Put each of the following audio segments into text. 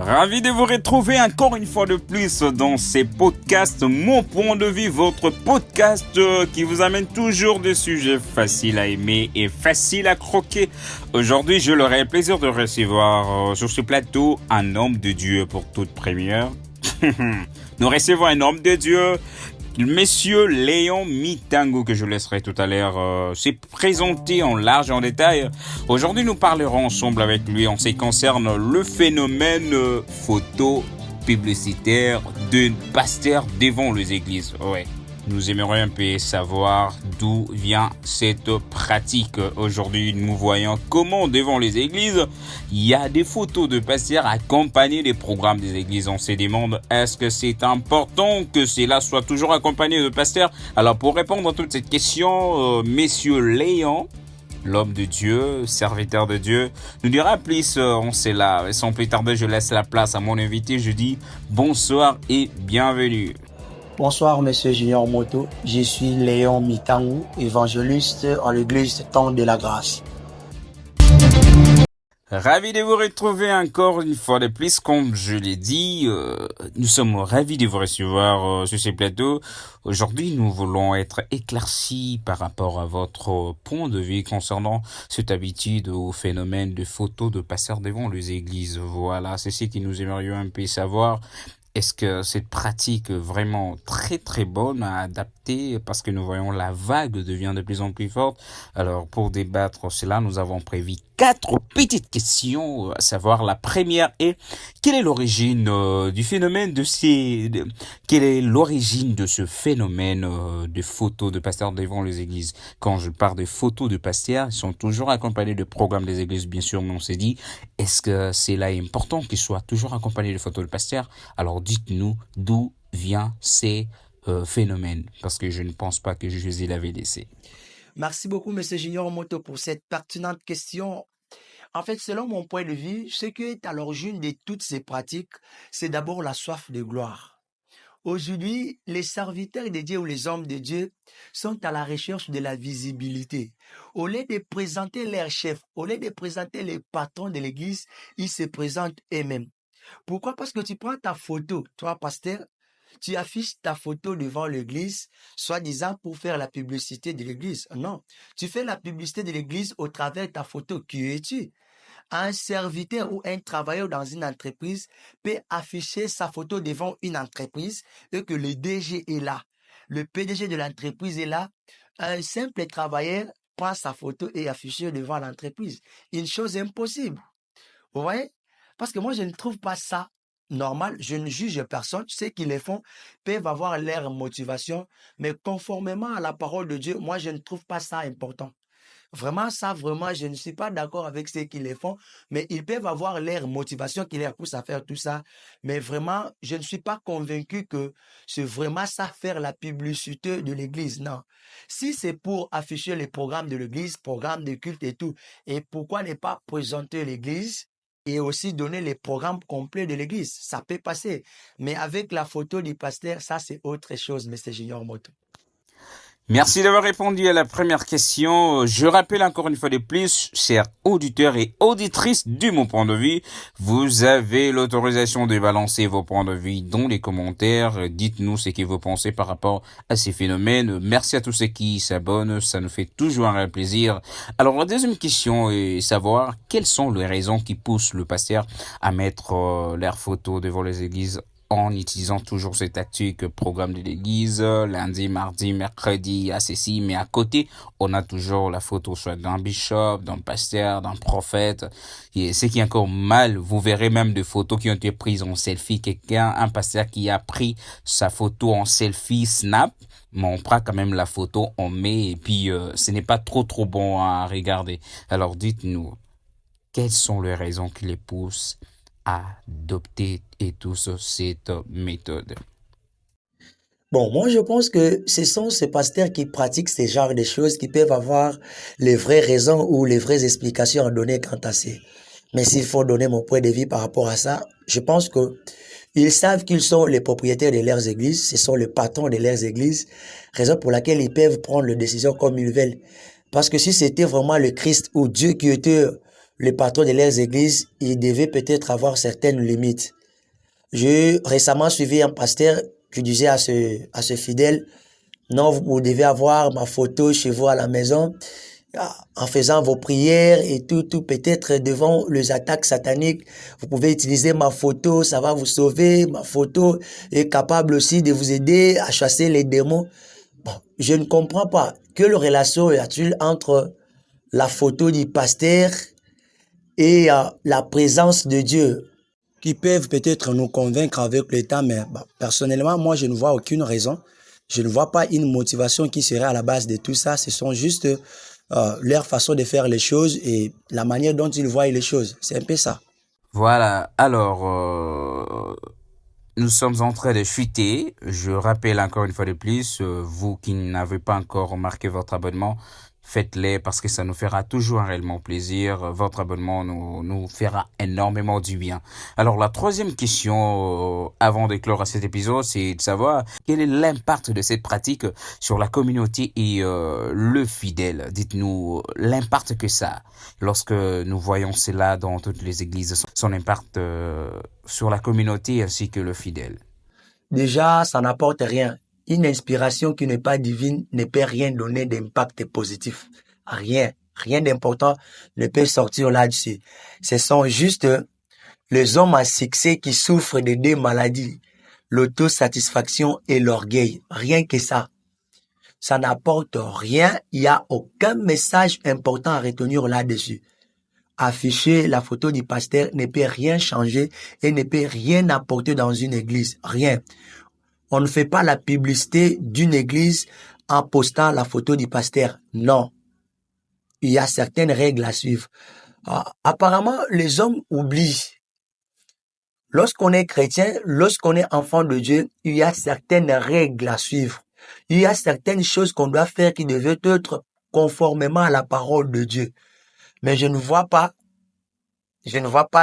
Ravi de vous retrouver encore une fois de plus dans ces podcasts Mon Point de Vue, votre podcast qui vous amène toujours des sujets faciles à aimer et faciles à croquer. Aujourd'hui, je l'aurai le plaisir de recevoir sur ce plateau un homme de Dieu pour toute première. Nous recevons un homme de Dieu, Monsieur Léon Mitango, que je laisserai tout à l'heure se présenter en large et en détail. Aujourd'hui, nous parlerons ensemble avec lui en ce qui concerne le phénomène photo publicitaire d'un pasteur devant les églises. Ouais. Nous aimerions un peu savoir d'où vient cette pratique. Aujourd'hui, nous voyons comment devant les églises, il y a des photos de pasteurs accompagnés des programmes des églises. On se demande, est-ce que c'est important que cela soit toujours accompagné de pasteurs? Alors, pour répondre à toutes ces questions, Monsieur Léon, l'homme de Dieu, serviteur de Dieu, nous dira plus en cela. Et sans plus tarder, je laisse la place à mon invité. Je dis bonsoir et bienvenue. Bonsoir, Monsieur Junior Moto. Je suis Léon Mitango, évangéliste en l'église Temps de la Grâce. Ravi de vous retrouver encore une fois de plus. Comme je l'ai dit, nous sommes ravis de vous recevoir sur ces plateaux. Aujourd'hui, nous voulons être éclaircis par rapport à votre point de vue concernant cette habitude au phénomène de photos de pasteurs devant les églises. Voilà, c'est ce que nous aimerions un peu savoir. Est-ce que cette pratique vraiment très très bonne à adapter parce que nous voyons la vague devient de plus en plus forte? Alors pour débattre cela, nous avons prévu 4 petites questions, à savoir la première est quelle est l'origine du phénomène quelle est l'origine de ce phénomène de photos de pasteurs devant les églises? Quand je parle de photos de pasteurs, ils sont toujours accompagnés de programmes des églises, bien sûr, mais on s'est dit, est-ce que c'est là important qu'ils soient toujours accompagnés de photos de pasteurs? Alors dites-nous d'où vient ces phénomènes, parce que je ne pense pas que Jésus l'avait laissé. Merci beaucoup, Monsieur Junior Moto, pour cette pertinente question. En fait, selon mon point de vue, ce qui est à l'origine de toutes ces pratiques, c'est d'abord la soif de gloire. Aujourd'hui, les serviteurs de Dieu ou les hommes de Dieu sont à la recherche de la visibilité. Au lieu de présenter leur chef, au lieu de présenter les patrons de l'église, ils se présentent eux-mêmes. Pourquoi? Parce que tu prends ta photo, toi, pasteur, tu affiches ta photo devant l'église, soi-disant pour faire la publicité de l'église. Non, tu fais la publicité de l'église au travers de ta photo. Qui es-tu? Un serviteur ou un travailleur dans une entreprise peut afficher sa photo devant une entreprise et que le DG est là. Le PDG de l'entreprise est là. Un simple travailleur prend sa photo et affiche devant l'entreprise. Une chose impossible. Vous voyez? Parce que moi, je ne trouve pas ça normal. Je ne juge personne. Ceux qui les font peuvent avoir leur motivation. Mais conformément à la parole de Dieu, moi, je ne trouve pas ça important. Vraiment, je ne suis pas d'accord avec ceux qui les font, mais ils peuvent avoir leur motivation qui les pousse à faire tout ça. Mais vraiment, je ne suis pas convaincu que c'est vraiment ça faire la publicité de l'église. Non. Si c'est pour afficher les programmes de l'église, programmes de culte et tout, et pourquoi ne pas présenter l'église et aussi donner les programmes complets de l'église? Ça peut passer. Mais avec la photo du pasteur, ça c'est autre chose, Mr. Junior Moto. Merci d'avoir répondu à la première question. Je rappelle encore une fois de plus, chers auditeurs et auditrices du Mon Point de Vue, vous avez l'autorisation de balancer vos points de vue dans les commentaires. Dites-nous ce que vous pensez par rapport à ces phénomènes. Merci à tous ceux qui s'abonnent, ça nous fait toujours un réel plaisir. Alors la deuxième question est savoir quelles sont les raisons qui poussent le pasteur à mettre leurs photos devant les églises en utilisant toujours cette tactique programme de l'église, lundi, mardi, mercredi, à ceci, mais à côté, on a toujours la photo soit d'un bishop, d'un pasteur, d'un prophète. Et ce qui est encore mal, vous verrez même des photos qui ont été prises en selfie. Un pasteur qui a pris sa photo en selfie snap, mais on prend quand même la photo, on met, et puis ce n'est pas trop bon à regarder. Alors dites-nous, quelles sont les raisons qui les poussent à adopter et tous cette méthode? Bon, moi je pense que ce sont ces pasteurs qui pratiquent ce genre de choses qui peuvent avoir les vraies raisons ou les vraies explications à donner quant à ça. Mais s'il faut donner mon point de vue par rapport à ça, je pense que ils savent qu'ils sont les propriétaires de leurs églises, ce sont les patrons de leurs églises, raison pour laquelle ils peuvent prendre les décisions comme ils veulent. Parce que si c'était vraiment le Christ ou Dieu qui était les patrons de leurs églises, ils devaient peut-être avoir certaines limites. J'ai récemment suivi un pasteur qui disait à ce fidèle, non, vous devez avoir ma photo chez vous à la maison, en faisant vos prières et tout, peut-être devant les attaques sataniques. Vous pouvez utiliser ma photo, ça va vous sauver. Ma photo est capable aussi de vous aider à chasser les démons. Bon, je ne comprends pas. Quelle relation y a-t-il entre la photo du pasteur et la présence de Dieu, qui peuvent peut-être nous convaincre avec le temps, mais personnellement, moi, je ne vois aucune raison. Je ne vois pas une motivation qui serait à la base de tout ça. Ce sont juste leur façon de faire les choses et la manière dont ils voient les choses. C'est un peu ça. Voilà, alors, nous sommes en train de chuter. Je rappelle encore une fois de plus, vous qui n'avez pas encore marqué votre abonnement, faites-les parce que ça nous fera toujours un réellement plaisir. Votre abonnement nous fera énormément du bien. Alors la troisième question, avant de clore à cet épisode, c'est de savoir quel est l'impact de cette pratique sur la communauté et le fidèle. Dites-nous l'impact que ça a lorsque nous voyons cela dans toutes les églises, son impact sur la communauté ainsi que le fidèle. Déjà, ça n'apporte rien. Une inspiration qui n'est pas divine ne peut rien donner d'impact positif. Rien. Rien d'important ne peut sortir là-dessus. Ce sont juste les hommes à succès qui souffrent de deux maladies, l'autosatisfaction et l'orgueil. Rien que ça. Ça n'apporte rien. Il n'y a aucun message important à retenir là-dessus. Afficher la photo du pasteur ne peut rien changer et ne peut rien apporter dans une église. Rien. On ne fait pas la publicité d'une église en postant la photo du pasteur. Non. Il y a certaines règles à suivre. Apparemment, les hommes oublient. Lorsqu'on est chrétien, lorsqu'on est enfant de Dieu, il y a certaines règles à suivre. Il y a certaines choses qu'on doit faire qui devaient être conformément à la parole de Dieu. Mais je ne vois pas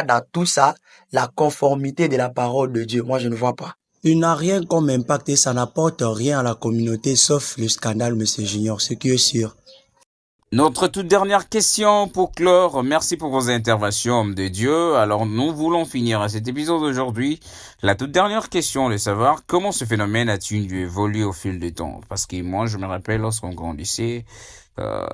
dans tout ça la conformité de la parole de Dieu. Moi, je ne vois pas. Il n'a rien comme impact et ça n'apporte rien à la communauté sauf le scandale, monsieur Junior, ce qui est sûr. Notre toute dernière question pour clore. Merci pour vos interventions, homme de Dieu. Alors, nous voulons finir à cet épisode d'aujourd'hui. La toute dernière question, de savoir comment ce phénomène a-t-il évolué au fil du temps. Parce que moi, je me rappelle, lorsqu'on grandissait,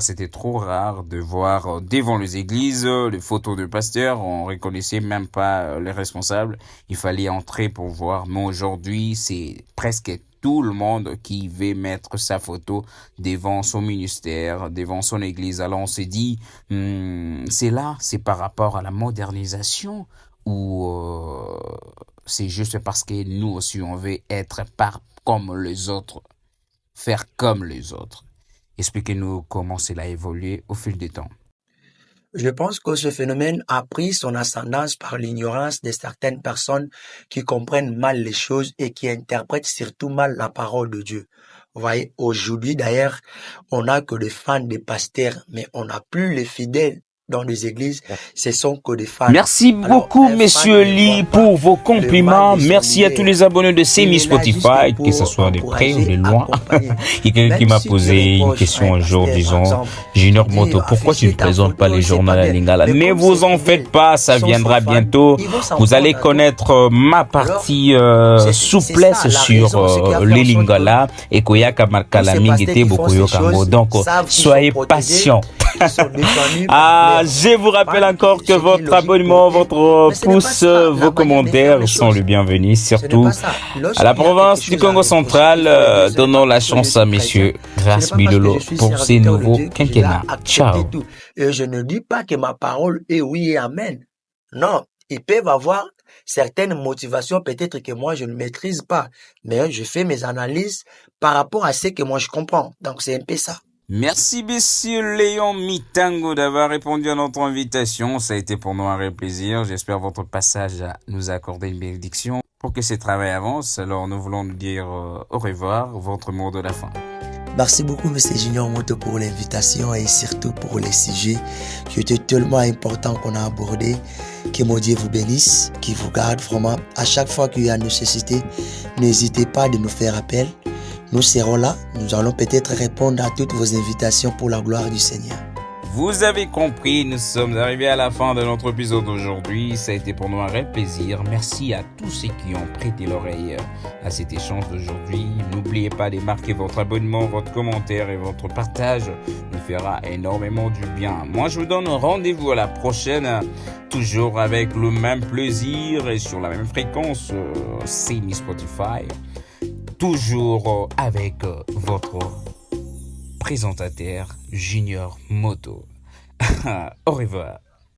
c'était trop rare de voir devant les églises les photos de pasteurs. On reconnaissait même pas les responsables. Il fallait entrer pour voir. Mais aujourd'hui, c'est presque tout le monde qui veut mettre sa photo devant son ministère, devant son église. Alors on s'est dit, c'est par rapport à la modernisation ou c'est juste parce que nous aussi on veut être comme les autres, faire comme les autres. Expliquez-nous comment cela a évolué au fil du temps. Je pense que ce phénomène a pris son ascendance par l'ignorance de certaines personnes qui comprennent mal les choses et qui interprètent surtout mal la parole de Dieu. Vous voyez, aujourd'hui d'ailleurs, on n'a que des fans des pasteurs, mais on n'a plus les fidèles dans les églises, ce sont que des fans. Merci beaucoup, Monsieur Lee, pour vos compliments. Merci à tous les abonnés de Semi Spotify, que ce soit de près ou de loin. Il y a quelqu'un qui m'a posé une question un jour, disons, Junior Moto, pourquoi tu ne présentes pas les journaux à la Lingala? Ne vous en faites pas, ça viendra bientôt. Vous allez connaître ma partie souplesse sur les Lingala et Koyaka Markala Mingete Bokoyo Kango. Donc, soyez patients. Je vous rappelle encore que votre abonnement, votre pouce, vos commentaires sont les bienvenus, surtout à la province du Congo central. Donnons la chance à messieurs Grâce Bilolo pour ces nouveaux quinquennats. Ciao. Et je ne dis pas que ma parole est oui et amen. Non, ils peuvent avoir certaines motivations peut-être que moi je ne maîtrise pas, mais je fais mes analyses par rapport à ce que moi je comprends. Donc c'est un peu ça. Merci, monsieur Léon Mitango, d'avoir répondu à notre invitation. Ça a été pour nous un réel plaisir. J'espère votre passage à nous accorder une bénédiction pour que ce travail avance. Alors, nous voulons nous dire au revoir, votre mot de la fin. Merci beaucoup, monsieur Junior Moto, pour l'invitation et surtout pour les sujets qui étaient tellement importants qu'on a abordés. Que mon Dieu vous bénisse, qu'il vous garde vraiment. À chaque fois qu'il y a nécessité, n'hésitez pas de nous faire appel. Nous serons là, nous allons peut-être répondre à toutes vos invitations pour la gloire du Seigneur. Vous avez compris, nous sommes arrivés à la fin de notre épisode d'aujourd'hui. Ça a été pour nous un réel plaisir. Merci à tous ceux qui ont prêté l'oreille à cet échange d'aujourd'hui. N'oubliez pas de marquer votre abonnement, votre commentaire et votre partage. Nous fera énormément du bien. Moi, je vous donne rendez-vous à la prochaine, toujours avec le même plaisir et sur la même fréquence, CMI Spotify. Toujours avec votre présentateur Junior Moto. Au revoir.